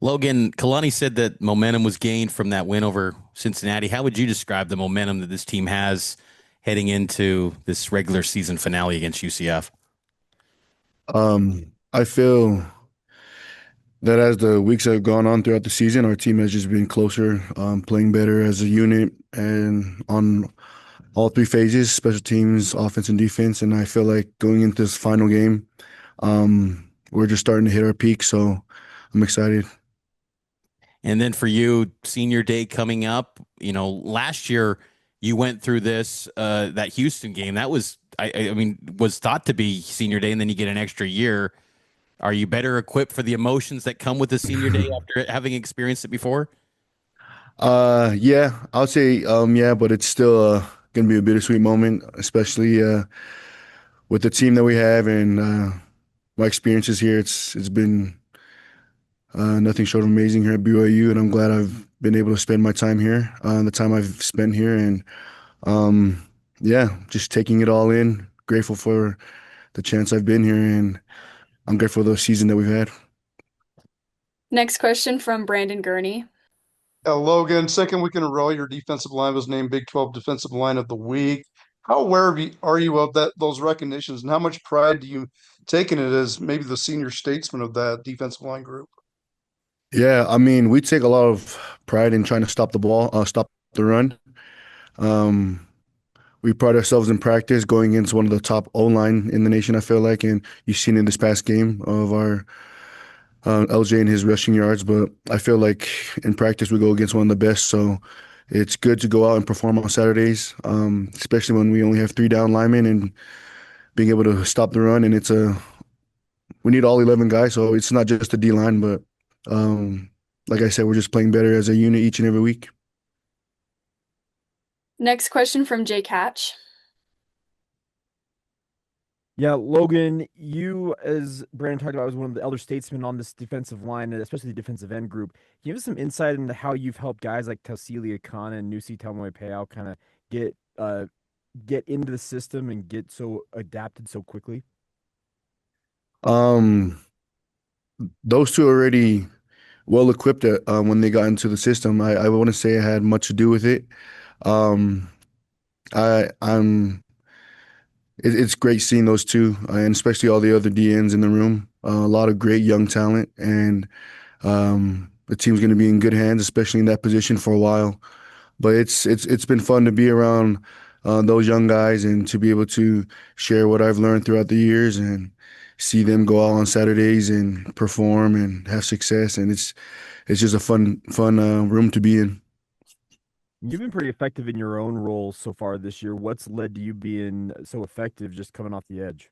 Logan, Kalani said that momentum was gained from that win over Cincinnati. How would you describe the momentum that this team has heading into this regular season finale against UCF? I feel that as the weeks have gone on throughout the season, our team has just been closer, playing better as a unit and on all three phases, special teams, offense, and defense. And I feel like going into this final game, we're just starting to hit our peak. So I'm excited. And then for you, senior day coming up, last year you went through this that Houston game. That was I mean, was thought to be senior day, and then you get an extra year. Are you better equipped for the emotions that come with the senior day after having experienced it before? Yeah, I'll say, yeah, but it's still gonna be a bittersweet moment, especially with the team that we have and my experiences here. It's been nothing short of amazing here at BYU, and I'm glad I've been able to spend my time here, the time I've spent here, and um, yeah, just taking it all in. Grateful for the chance I've been here, and I'm grateful for the season that we've had. Next question from Brandon Gurney. Logan, second week in a row, your defensive line was named Big 12 Defensive Line of the Week. How aware are you of those recognitions, and how much pride do you take in it as maybe the senior statesman of that defensive line group? Yeah, I mean, we take a lot of pride in trying to stop the ball, stop the run. Um, we pride ourselves in practice going against one of the top O line in the nation. I feel like, and you've seen in this past game of our LJ and his rushing yards. But I feel like in practice we go against one of the best. So it's good to go out and perform on Saturdays, especially when we only have three down linemen and being able to stop the run. And we need all 11 guys, so it's not just the D line, but um, like I said, we're just playing better as a unit each and every week. Next question from Jake Hatch. Yeah, Logan, you, as Brandon talked about, was one of the elder statesmen on this defensive line, and especially the defensive end group. Can you give us some insight into how you've helped guys like Tausilia Khan and Nusi Tamoe kind of get get into the system and get so adapted so quickly? Um, those two are already well equipped when they got into the system. I wouldn't say I had much to do with it. Um, I'm it's great seeing those two, and especially all the other DNs in the room. A lot of great young talent, and the team's going to be in good hands, especially in that position for a while. But it's been fun to be around those young guys and to be able to share what I've learned throughout the years and see them go out on Saturdays and perform and have success. And it's just a fun room to be in. You've been pretty effective in your own role so far this year. What's led to you being so effective just coming off the edge?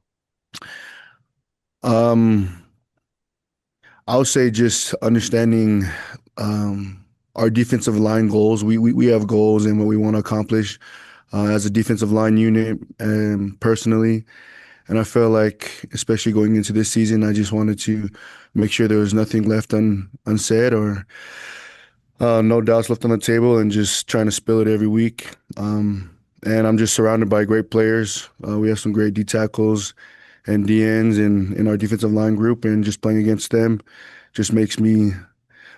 Um, I would say just understanding our defensive line goals. We have goals and what we want to accomplish as a defensive line unit and personally. And I feel like, especially going into this season, I just wanted to make sure there was nothing left unsaid or no doubts left on the table and just trying to spill it every week. And I'm just surrounded by great players. We have some great D tackles and DNs in our defensive line group, and just playing against them just makes me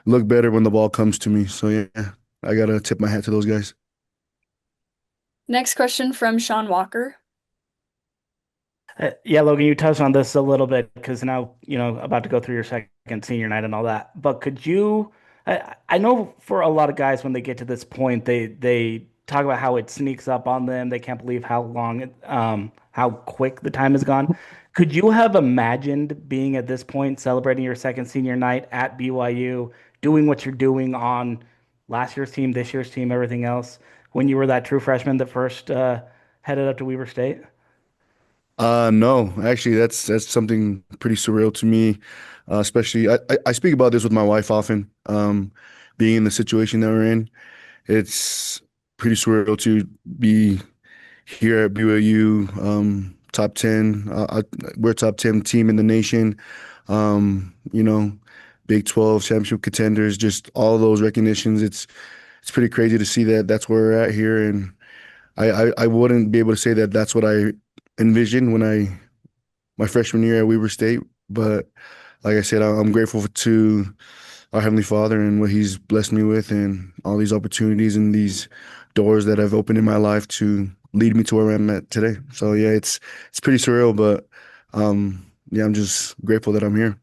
look better when the ball comes to me. So yeah, I gotta tip my hat to those guys. Next question from Sean Walker. Yeah, Logan, you touched on this a little bit because now, about to go through your second senior night and all that. But could you, I know for a lot of guys, when they get to this point, they talk about how it sneaks up on them. They can't believe how how quick the time has gone. Could you have imagined being at this point, celebrating your second senior night at BYU, doing what you're doing on last year's team, this year's team, everything else, when you were that true freshman that first headed up to Weber State? No, actually, that's something pretty surreal to me. Especially, I speak about this with my wife often. Being in the situation that we're in, it's pretty surreal to be here at BYU, top 10. We're top 10 team in the nation. You know, Big 12 championship contenders, just all those recognitions. It's pretty crazy to see that that's where we're at here, and I wouldn't be able to say that that's what I envisioned when my freshman year at Weber State. But like I said, I'm grateful to our Heavenly Father and what He's blessed me with, and all these opportunities and these doors that have opened in my life to lead me to where I'm at today. So yeah, it's pretty surreal, but yeah, I'm just grateful that I'm here.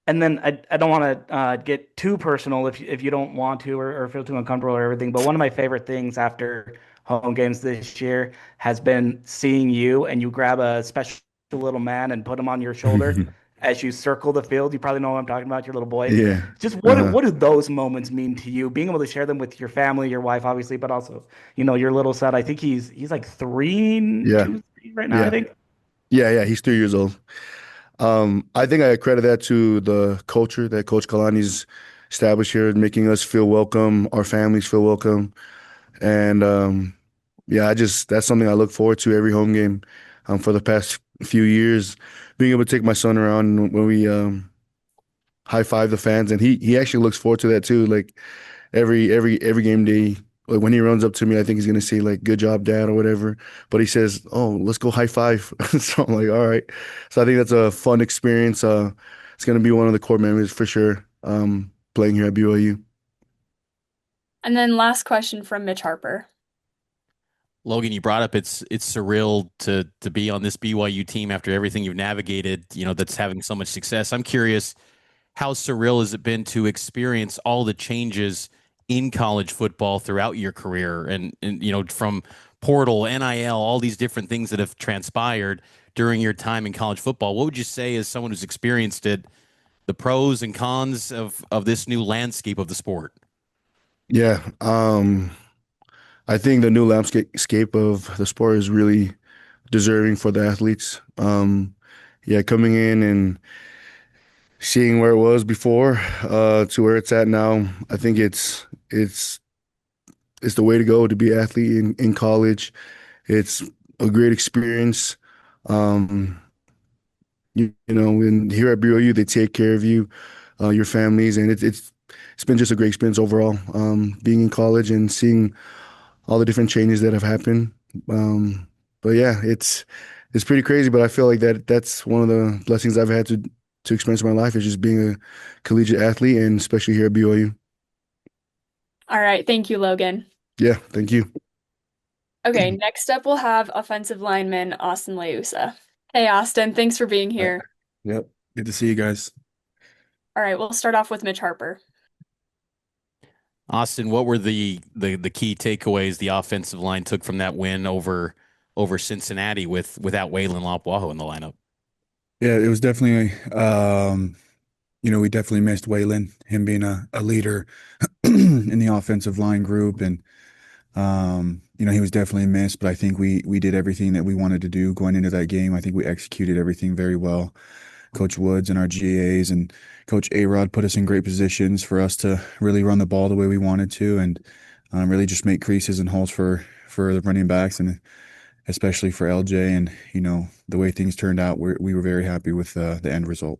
And then I don't want to get too personal if you don't want to or feel too uncomfortable or everything. But one of my favorite things after home games this year has been seeing you and you grab a special little man and put him on your shoulder as you circle the field. You probably know what I'm talking about, your little boy. Yeah. Just Uh-huh. what do those moments mean to you? Being able to share them with your family, your wife, obviously, but also your little son. I think he's like Yeah. 2, 3 right now. I Yeah. think. Yeah. He's 3 years old. I think I credit that to the culture that Coach Kalani's established here, making us feel welcome, our families feel welcome. And yeah, that's something I look forward to every home game for the past few years, being able to take my son around when we high five the fans, and he actually looks forward to that too. Like every game day, like when he runs up to me, I think he's gonna say like "Good job, Dad" or whatever. But he says, "Oh, let's go high five." So I'm like, "All right." So I think that's a fun experience. It's gonna be one of the core memories for sure. Playing here at BYU. And then last question from Mitch Harper. Logan, you brought up it's surreal to be on this BYU team after everything you've navigated, that's having so much success. I'm curious, how surreal has it been to experience all the changes in college football throughout your career and from portal, NIL, all these different things that have transpired during your time in college football? What would you say as someone who's experienced it, the pros and cons of this new landscape of the sport? Yeah. I think the new landscape of the sport is really deserving for the athletes. Yeah, coming in and seeing where it was before to where it's at now, I think it's the way to go to be an athlete in college. It's a great experience. Um, and here at BYU, they take care of you, your families, and it's been just a great experience overall. Being in college and seeing all the different changes that have happened. But yeah, it's pretty crazy. But I feel like that's one of the blessings I've had to experience in my life is just being a collegiate athlete, and especially here at BYU. All right, thank you, Logan. Yeah, thank you. Okay, next up we'll have offensive lineman Austin Leausa. Hey, Austin, thanks for being Right. here. Yep. Good to see you guys. All right, we'll start off with Mitch Harper. Austin, what were the key takeaways the offensive line took from that win over Cincinnati without Waylon Lopwaho in the lineup? Yeah, it was definitely we definitely missed Waylon, him being a leader in the offensive line group, and he was definitely missed, but I think we did everything that we wanted to do going into that game. I think we executed everything very well. Coach Woods and our GAs and Coach A-Rod put us in great positions for us to really run the ball the way we wanted to, and really just make creases and holes for the running backs and especially for LJ. And the way things turned out, we were very happy with the end result.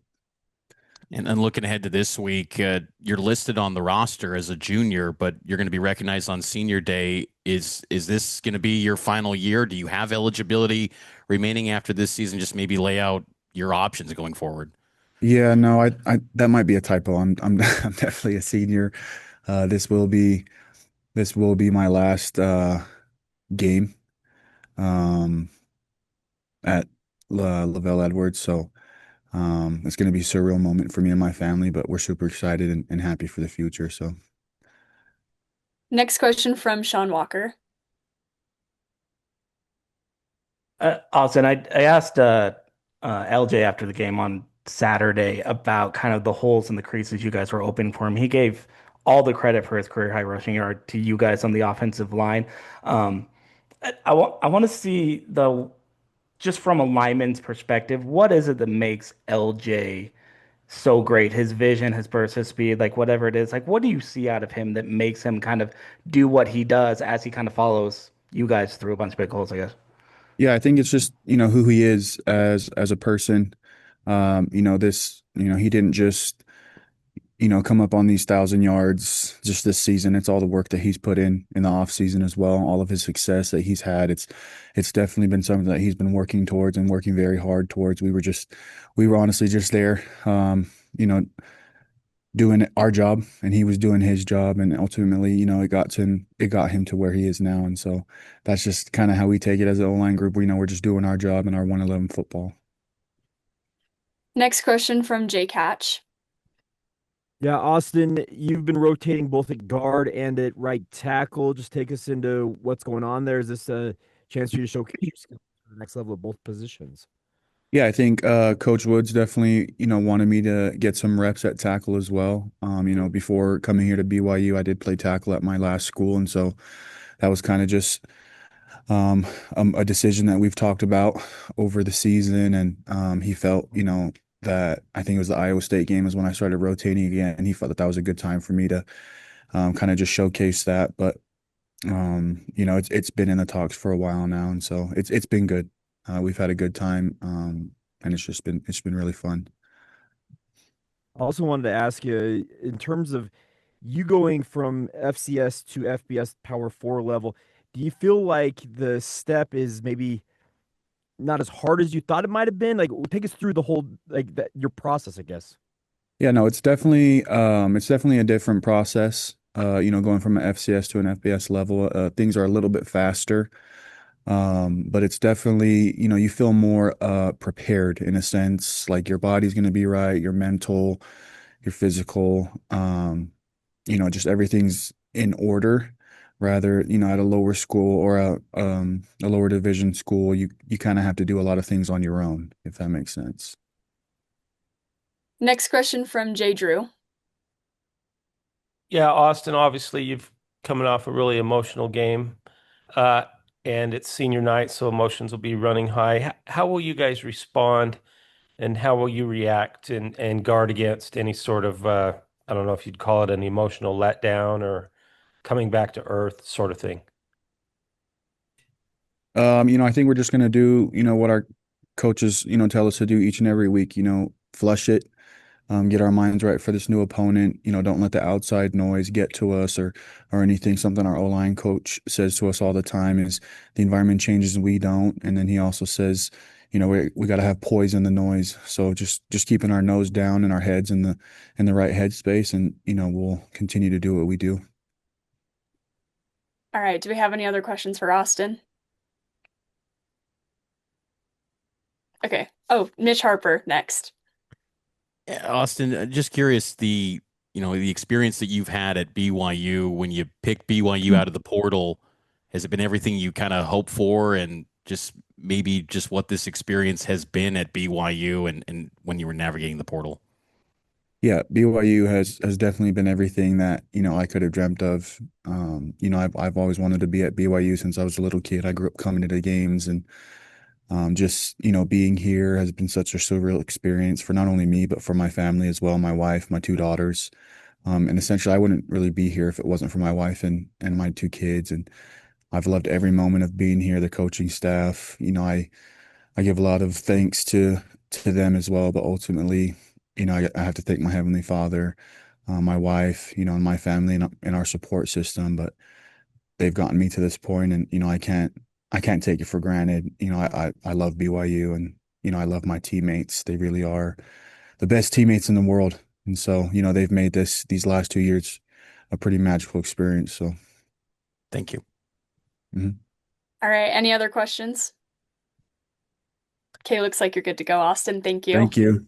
And looking ahead to this week, you're listed on the roster as a junior, but you're going to be recognized on senior day. Is this going to be your final year? Do you have eligibility remaining after this season? Just maybe lay out your options going forward. Yeah, no, I that might be a typo. I'm I'm definitely a senior. Uh, this will be this will be my last game um, at Lavelle Edwards. So it's going to be a surreal moment for me and my family, but we're super excited and happy for the future. So Next question from Sean Walker. Austin, I asked LJ after the game on Saturday about kind of the holes in the creases you guys were opening for him. He gave all the credit for his career high rushing yard to you guys on the offensive line. Um, I want to see just from a lineman's perspective, what is it that makes LJ so great? His vision, his burst, his speed, like whatever it is. Like, what do you see out of him that makes him kind of do what he does as he kind of follows you guys through a bunch of big holes, I guess? yeah, I think it's just who he is as a person. He didn't just come up on these 1,000 yards just this season. It's all the work that he's put in the off season as well. All of his success that he's had. It's definitely been something that he's been working towards and working very hard towards. We were honestly just there, doing our job and he was doing his job, and ultimately, it got him to where he is now. And so that's just kind of how we take it as an O-line group. We know we're just doing our job and our 111 football. Next question from Jake Hatch. Yeah, Austin, you've been rotating both at guard and at right tackle. Just take us into what's going on there. Is this a chance for you to showcase your skills to the next level of both positions? Yeah, I think Coach Woods definitely, wanted me to get some reps at tackle as well. Before coming here to BYU, I did play tackle at my last school, and so that was kind of just a decision that we've talked about over the season. And he felt, that I think it was the Iowa State game is when I started rotating again, and he felt that that was a good time for me to kind of just showcase that. But it's been in the talks for a while now, and so it's been good. We've had a good time, and it's been really fun. I also wanted to ask you, in terms of you going from FCS to FBS Power 4 level, do you feel like the step is maybe not as hard as you thought it might have been? Like, take us through the whole, like, that your process, I guess. Yeah, no, it's definitely a different process. Going from an FCS to an FBS level, things are a little bit faster. But it's definitely, you feel more prepared in a sense, like your body's going to be right, your mental, your physical, just everything's in order. Rather, at a lower school or a lower division school, you kind of have to do a lot of things on your own, if that makes sense. Next question from Jay Drew. Yeah, Austin, obviously you've coming off a really emotional game, uh, and it's senior night, so emotions will be running high. How will you guys respond, and how will you react and guard against any sort of, I don't know if you'd call it an emotional letdown or coming back to earth sort of thing? I think we're just gonna do, what our coaches, tell us to do each and every week, flush it, get our minds right for this new opponent. Don't let the outside noise get to us or anything. Something our O-line coach says to us all the time is the environment changes and we don't. And then he also says, we got to have poise in the noise. So just keeping our nose down and our heads in the right headspace, and we'll continue to do what we do. All right, do we have any other questions for Austin? Okay. Oh, Mitch Harper next. Yeah, Austin, just curious the experience that you've had at BYU when you picked BYU out of the portal. Has it been everything you kind of hoped for, and just maybe just what this experience has been at BYU and when you were navigating the portal? Yeah, BYU has definitely been everything that, I could have dreamt of. I've always wanted to be at BYU since I was a little kid. I grew up coming to the games, and just, being here has been such a surreal experience for not only me, but for my family as well, my wife, my two daughters. And essentially, I wouldn't really be here if it wasn't for my wife and my two kids. And I've loved every moment of being here, the coaching staff. I give a lot of thanks to them as well, but ultimately, I have to thank my Heavenly Father, my wife, and my family and our support system. But they've gotten me to this point, and I can't take it for granted. I love BYU, and I love my teammates. They really are the best teammates in the world. And so, they've made these last 2 years a pretty magical experience. So, Thank you. mhm. All right, any other questions? Okay, looks like you're good to go, Austin. Thank you. Thank you.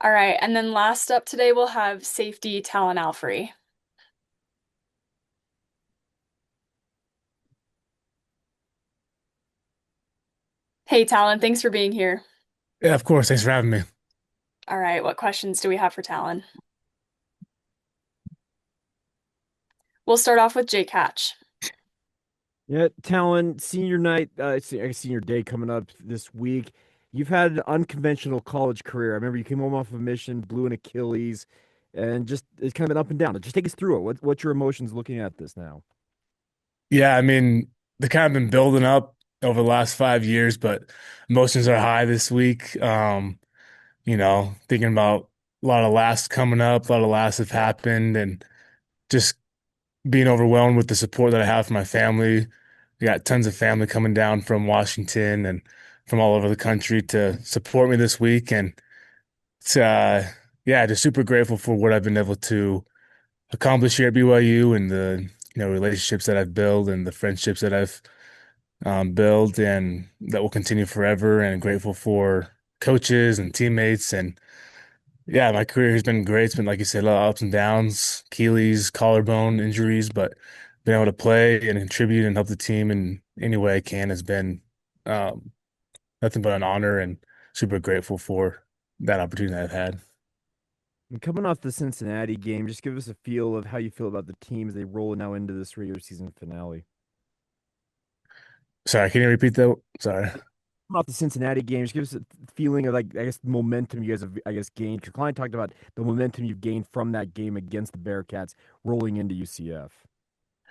All right, and then last up today we'll have safety Talan Alfrey. Hey, Talon, thanks for being here. Yeah, of course. Thanks for having me. All right, what questions do we have for Talon? We'll start off with Jake Hatch. Yeah, Talon, senior night, senior day coming up this week. You've had an unconventional college career. I remember you came home off of a mission, blew an Achilles, and just it's kind of been up and down. Just take us through it. What's your emotions looking at this now? Yeah, I mean, they kind of been building up over the last 5 years, but emotions are high this week. Thinking about a lot of lasts coming up, a lot of lasts have happened, and just being overwhelmed with the support that I have from my family. I got tons of family coming down from Washington and from all over the country to support me this week. And it's yeah, just super grateful for what I've been able to accomplish here at BYU and the relationships that I've built and the friendships that I've built and that will continue forever. And grateful for coaches and teammates. And yeah, my career has been great. It's been, like you said, a lot of ups and downs, Achilles, collarbone injuries, but being able to play and contribute and help the team in any way I can has been um, nothing but an honor and super grateful for that opportunity that I've had. And coming off the Cincinnati game, just give us a feel of how you feel about the team as they roll now into this regular season finale. Sorry, can you repeat that? Sorry. Coming off the Cincinnati game, just give us a feeling of, like, I guess, the momentum you guys have, I guess, gained. Your client talked about the momentum you've gained from that game against the Bearcats rolling into UCF.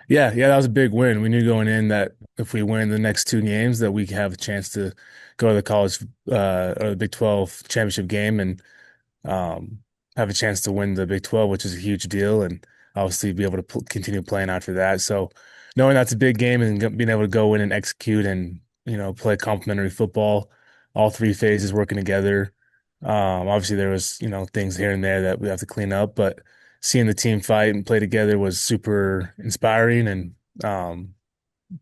Yeah, that was a big win. We knew going in that if we win the next two games, that we could have a chance to go to the college or the Big 12 championship game and um, have a chance to win the Big 12, which is a huge deal, and obviously be able to continue playing after that. So knowing that's a big game and being able to go in and execute and play complementary football, all three phases working together. Obviously there was things here and there that we have to clean up, but seeing the team fight and play together was super inspiring and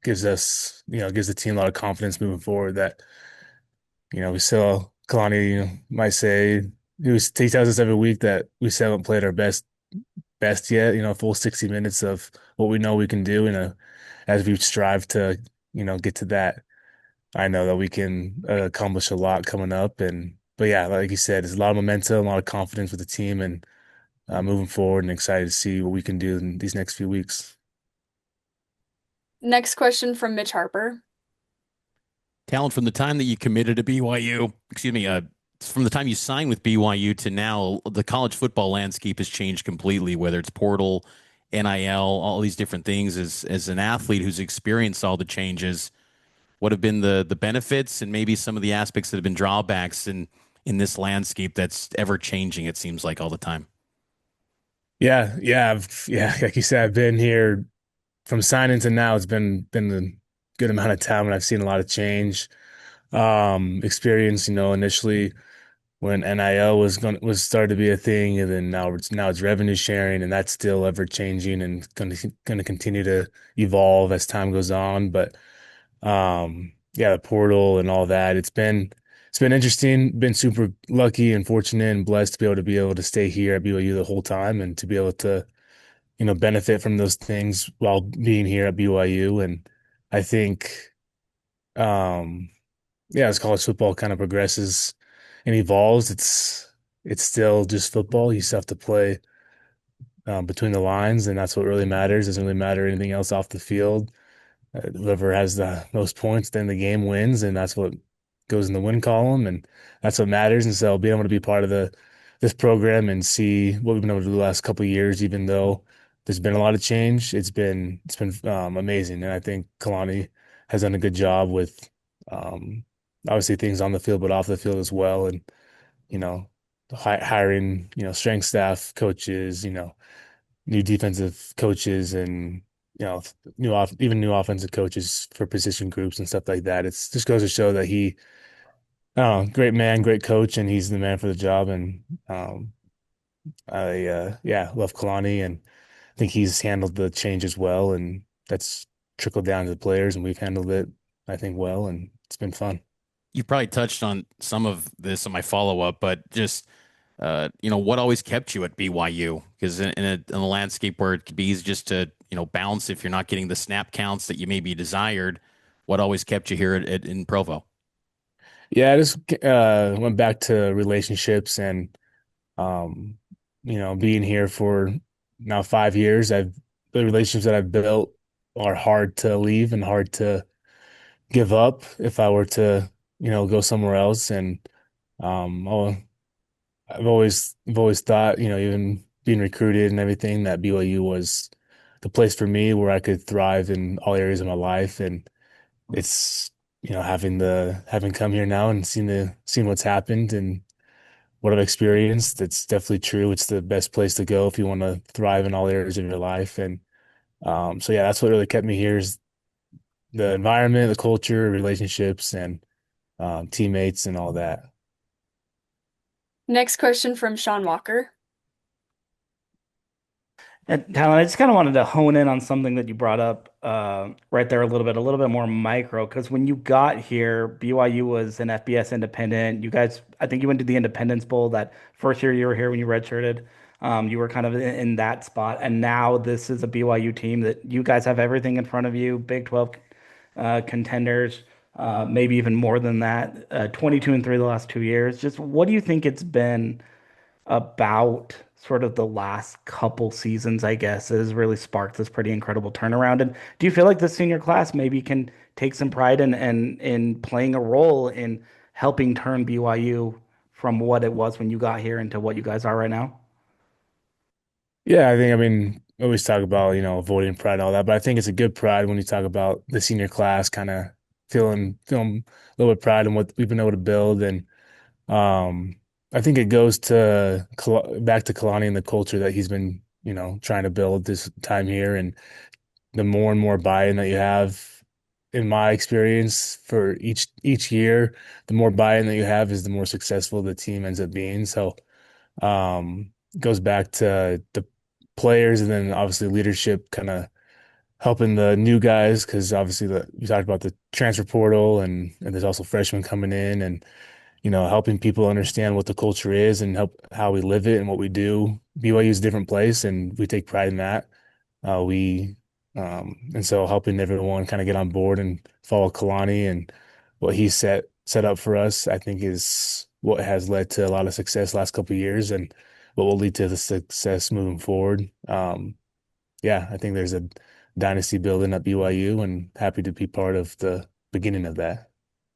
gives the team a lot of confidence moving forward that we still, Kalani, might say he tells us every week that we still haven't played our best yet, full 60 minutes of what we know we can do as we strive to, get to that. I know that we can accomplish a lot coming up but yeah, like you said, there's a lot of momentum, a lot of confidence with the team and moving forward and excited to see what we can do in these next few weeks. Next question from Mitch Harper. Talent, from the time that you committed to BYU, from the time you signed with BYU to now, the college football landscape has changed completely, whether it's portal, NIL, all these different things. As an athlete who's experienced all the changes, what have been the benefits and maybe some of the aspects that have been drawbacks in this landscape that's ever changing, it seems like all the time? Yeah, like you said, I've been here from signing to now. It's been a good amount of time, and I've seen a lot of change. Experience, initially when NIL was started to be a thing, and then now it's revenue sharing, and that's still ever changing and going to continue to evolve as time goes on. But yeah, the portal and all that, it's been interesting. Been super lucky and fortunate and blessed to be able to stay here at BYU the whole time and to be able to benefit from those things while being here at BYU. And I think, um, yeah, as college football kind of progresses and evolves, it's still just football. You still have to play between the lines, and that's what really matters. Doesn't really matter anything else off the field. Whoever has the most points, then the game wins, and that's what goes in the win column, and that's what matters. And so, being able to be part of this program and see what we've been able to do the last couple of years, even though there's been a lot of change, it's been amazing. And I think Kalani has done a good job with um, obviously things on the field, but off the field as well, and you know, hiring strength staff coaches, new defensive coaches and even new offensive coaches for position groups and stuff like that. It's just goes to show that great man, great coach, and he's the man for the job. And I love Kalani, and I think he's handled the change as well, and that's trickled down to the players, and we've handled it, I think, well, and it's been fun. You probably touched on some of this in my follow up, but just what always kept you at BYU? Because in a landscape where it could be easy just to bounce if you're not getting the snap counts that you maybe desired, what always kept you here in Provo? Yeah, I just went back to relationships and um, being here for now 5 years. The relationships that I've built are hard to leave and hard to give up if I were to, go somewhere else. And um, I've always thought, even being recruited and everything, that BYU was the place for me where I could thrive in all areas of my life. And it's, having come here now and seen what's happened and what I've experienced, it's definitely true. It's the best place to go if you want to thrive in all areas of your life. And so yeah, that's what really kept me here is the environment, the culture, relationships, and teammates and all that. Next question from Sean Walker. And Talon, I just kind of wanted to hone in on something that you brought up right there a little bit more micro. Because when you got here, BYU was an FBS independent. You guys, I think you went to the Independence Bowl that first year you were here when you redshirted. You were kind of in that spot, and now this is a BYU team that you guys have everything in front of you. Big 12 contenders, maybe even more than that. 22-3 the last 2 years. Just what do you think it's been about sort of the last couple seasons, I guess, that has really sparked this pretty incredible turnaround? And do you feel like the senior class maybe can take some pride in playing a role in helping turn BYU from what it was when you got here into what you guys are right now? Yeah, I mean, we always talk about, avoiding pride and all that, but I think it's a good pride when you talk about the senior class kind of feeling a little bit pride in what we've been able to build. And um, I think it goes to back to Kalani and the culture that he's been, trying to build this time here. And the more and more buy-in that you have, in my experience, for each year, the more buy-in that you have is the more successful the team ends up being. So it goes back to the players and then obviously leadership kind of helping the new guys because obviously you talked about the transfer portal and there's also freshmen coming in and helping people understand what the culture is and help how we live it and what we do. BYU is a different place and we take pride in that. We and so helping everyone kind of get on board and follow Kalani and what he set up for us, I think is what has led to a lot of success last couple of years and what will lead to the success moving forward. Yeah, I think there's a dynasty building at BYU and happy to be part of the beginning of that.